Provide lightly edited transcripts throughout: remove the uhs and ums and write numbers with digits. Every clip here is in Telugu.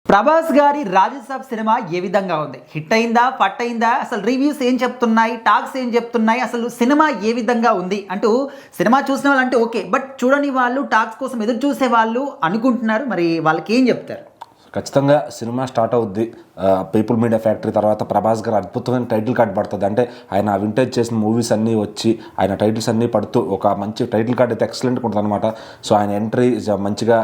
ప్రభాస్ గారి రాజసాబ్ సినిమా ఏ విధంగా ఉంది? హిట్ అయిందా, ఫట్ అయిందా? అసలు రివ్యూస్ ఏం చెప్తున్నాయి, టాక్స్ ఏం చెప్తున్నాయి, అసలు సినిమా ఏ విధంగా ఉంది అంటూ సినిమా చూసిన వాళ్ళు అంటే ఓకే, బట్ చూడని వాళ్ళు, టాక్స్ కోసం ఎదురు చూసే వాళ్ళు అనుకుంటున్నారు. మరి వాళ్ళకి ఏం చెప్తారు? ఖచ్చితంగా సినిమా స్టార్ట్ అవుద్ది. పీపుల్ మీడియా ఫ్యాక్టరీ తర్వాత ప్రభాస్ గారు అద్భుతమైన టైటిల్ కార్డ్ పడుతుంది. అంటే ఆయన వింటేజ్ చేసిన మూవీస్ అన్నీ వచ్చి ఆయన టైటిల్స్ అన్నీ పడుతూ ఒక మంచి టైటిల్ కార్డ్ అయితే ఎక్సలెంట్గా ఉంటుంది అనమాట. సో ఆయన ఎంట్రీ మంచిగా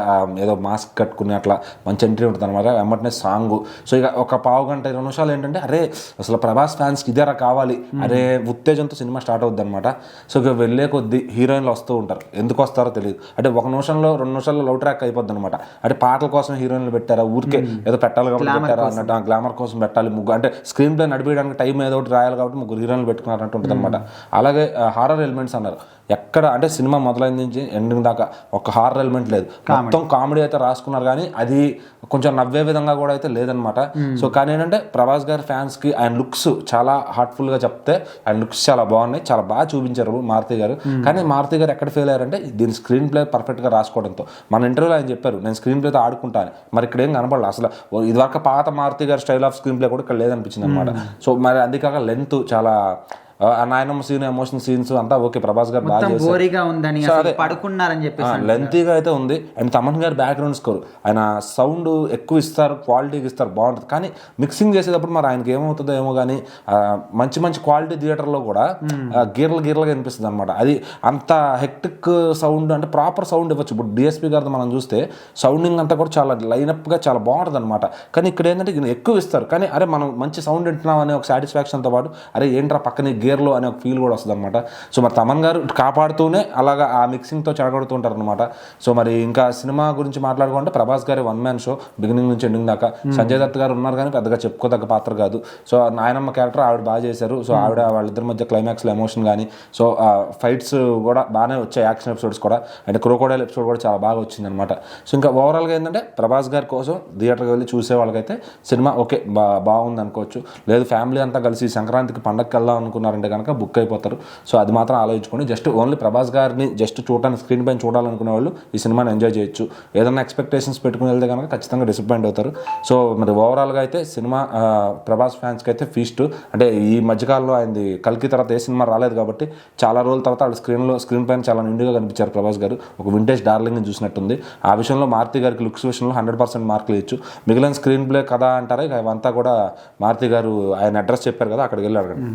ఏదో మాస్క్ కట్టుకుని అట్లా మంచి ఎంట్రీ ఉంటుంది అనమాట. వెంటనే సాంగ్. సో ఇక ఒక పావు గంట 20 నిమిషాలు ఏంటంటే అరే అసలు ప్రభాస్ ఫ్యాన్స్కి ఇదేరా కావాలి అరే ఉత్తేజంతో సినిమా స్టార్ట్ అవుద్ది అనమాట. సో ఇక వెళ్ళే కొద్దీ హీరోయిన్లు వస్తూ ఉంటారు. ఎందుకు వస్తారో తెలియదు. అంటే 1 నిమిషంలో 2 నిమిషాల్లో లవ్ ట్రాక్ అయిపోద్ది అనమాట. అంటే పాటల కోసం హీరోయిన్లు పెట్టారా, ఊరికే ఏదో పెట్టాలి కాబట్టి పెట్టారా అన్నట్టు, గ్లామర్ కోసం పెట్టాలి. అంటే స్క్రీన్ ప్లే నడిపించడానికి టైం ఏదో ఒకటి రాయాలి కాబట్టి 3 హీరోయిన్లు పెట్టుకున్నారంటూ ఉంటుంది అనమాట. అలాగే హారర్ ఎలిమెంట్స్ అన్నారు. ఎక్కడ అంటే సినిమా మొదలైన నుంచి ఎండింగ్ దాకా ఒక హారర్ ఎలిమెంట్ లేదు. మొత్తం కామెడీ అయితే రాసుకున్నారు కానీ అది కొంచెం నవ్వే విధంగా కూడా అయితే లేదనమాట. సో కానీ ఏంటంటే ప్రభాస్ గారి ఫ్యాన్స్కి ఆయన లుక్స్ చాలా హార్ట్ఫుల్గా చెప్తే ఆయన లుక్స్ చాలా బాగున్నాయి, చాలా బాగా చూపించారు మారుతి గారు. కానీ మారుతి గారు ఎక్కడ ఫెయిల్ అయ్యారంటే దీని స్క్రీన్ ప్లే పర్ఫెక్ట్గా రాసుకోవడంతో. మన ఇంటర్వ్యూలో ఆయన చెప్పారు నేను స్క్రీన్ ప్లేతో ఆడుకుంటాను, మరి ఇక్కడ ఏం కనపడలేదు అసలు. ఇదివరకు పాత మారుతి గారి స్టైల్ ఆఫ్ స్క్రీన్ ప్లే కూడా ఇక్కడ లేదనిపించింది అనమాట. సో మరి అది కాక లెంత్ చాలా నాయనమ్మ సీన్, ఎమోషనల్ సీన్స్ అంతా ఓకే, ప్రభాస్ గారు బాగా లెంతీగా అయితే ఉంది. అండ్ తమన్ గారు బ్యాక్గ్రౌండ్ స్కోర్, ఆయన సౌండ్ ఎక్కువ ఇస్తారు, క్వాలిటీకి ఇస్తారు, బాగుంటుంది. కానీ మిక్సింగ్ చేసేటప్పుడు మరి ఆయనకి ఏమవుతుందో ఏమో కానీ మంచి మంచి క్వాలిటీ థియేటర్లో కూడా గీర్లుగా అనిపిస్తుంది అనమాట. అది అంత హెక్టిక్ సౌండ్ అంటే ప్రాపర్ సౌండ్ ఇవ్వచ్చు. ఇప్పుడు డిఎస్పీ గారితో మనం చూస్తే సౌండింగ్ అంతా కూడా చాలా లైనప్గా చాలా బాగుంటుంది అనమాట. కానీ ఇక్కడ ఏంటంటే ఎక్కువ ఇస్తారు, కానీ అరే మనం మంచి సౌండ్ వింటున్నాం అనే ఒక సాటిస్ఫాక్షన్తో పాటు అరే ఏంట్రా పక్కన గేర్లో అనే ఒక ఫీల్ కూడా వస్తుంది అనమాట. సో మరి తమన్ గారు కాపాడుతూనే అలాగా ఆ మిక్సింగ్తో చెడగొడుతూ ఉంటారు అనమాట. సో మరి ఇంకా సినిమా గురించి మాట్లాడుకుంటే ప్రభాస్ గారి 1 మ్యాన్ షో బిగినింగ్ నుంచి ఎండింగ్ దాకా. సంజయ్ దత్ గారు ఉన్నారు కానీ పెద్దగా చెప్పుకోదగ్గ పాత్ర కాదు. సో నాయనమ్మ క్యారెక్టర్ ఆవిడ బాగా చేశారు. సో ఆవిడ వాళ్ళిద్దరి మధ్య క్లైమాక్స్లో ఎమోషన్ కానీ, సో ఫైట్స్ కూడా బాగానే వచ్చాయి, యాక్షన్ ఎపిసోడ్స్ కూడా. అండ్ క్రోకోడైల్ ఎపిసోడ్ కూడా చాలా బాగా వచ్చింది అనమాట. సో ఇంకా ఓవరాల్గా ఏంటంటే ప్రభాస్ గారి కోసం థియేటర్కి వెళ్ళి చూసే వాళ్ళకైతే సినిమా ఓకే బాగుంది అనుకోవచ్చు. లేదు ఫ్యామిలీ అంతా కలిసి సంక్రాంతికి పండగకి వెళ్దాం అనుకున్నారంటే కనుక బుక్ అయిపోతారు. సో అది మాత్రం ఆలోచించుకోండి. జస్ట్ ఓన్లీ ప్రభాస్ గారిని జస్ట్ చూడటానికి స్క్రీన్ పైన చూడాలనుకునే వాళ్ళు ఈ సినిమాని ఎంజాయ్ చేయొచ్చు. ఏదైనా ఎక్స్పెక్టేషన్స్ పెట్టుకుని వెళ్తే కనుక ఖచ్చితంగా డిసప్పాయింట్ అవుతారు. సో మరి ఓవరాల్గా అయితే సినిమా ప్రభాస్ ఫ్యాన్స్కి అయితే ఫీస్ట్. అంటే ఈ మధ్యకాలంలో ఆయనది కల్కి తర్వాత ఏ సినిమా రాలేదు కాబట్టి చాలా రోజుల తర్వాత వాళ్ళు స్క్రీన్ పైన చాలా నిండుగా కనిపించారు ప్రభాస్ గారు. ఒక వింటేజ్ డార్లింగ్ని చూసినట్టుంది. ఆ విషయంలో మారుతి గారికి లుక్స్ విషయంలో 100% మార్కులు ఇచ్చు. మిగిలిన స్క్రీన్ ప్లే కథ అంటారా ఇక అవంతా కూడా మారుతి గారు ఆయన అడ్రస్ చెప్పారు కదా, అక్కడికి వెళ్ళి అడగండి.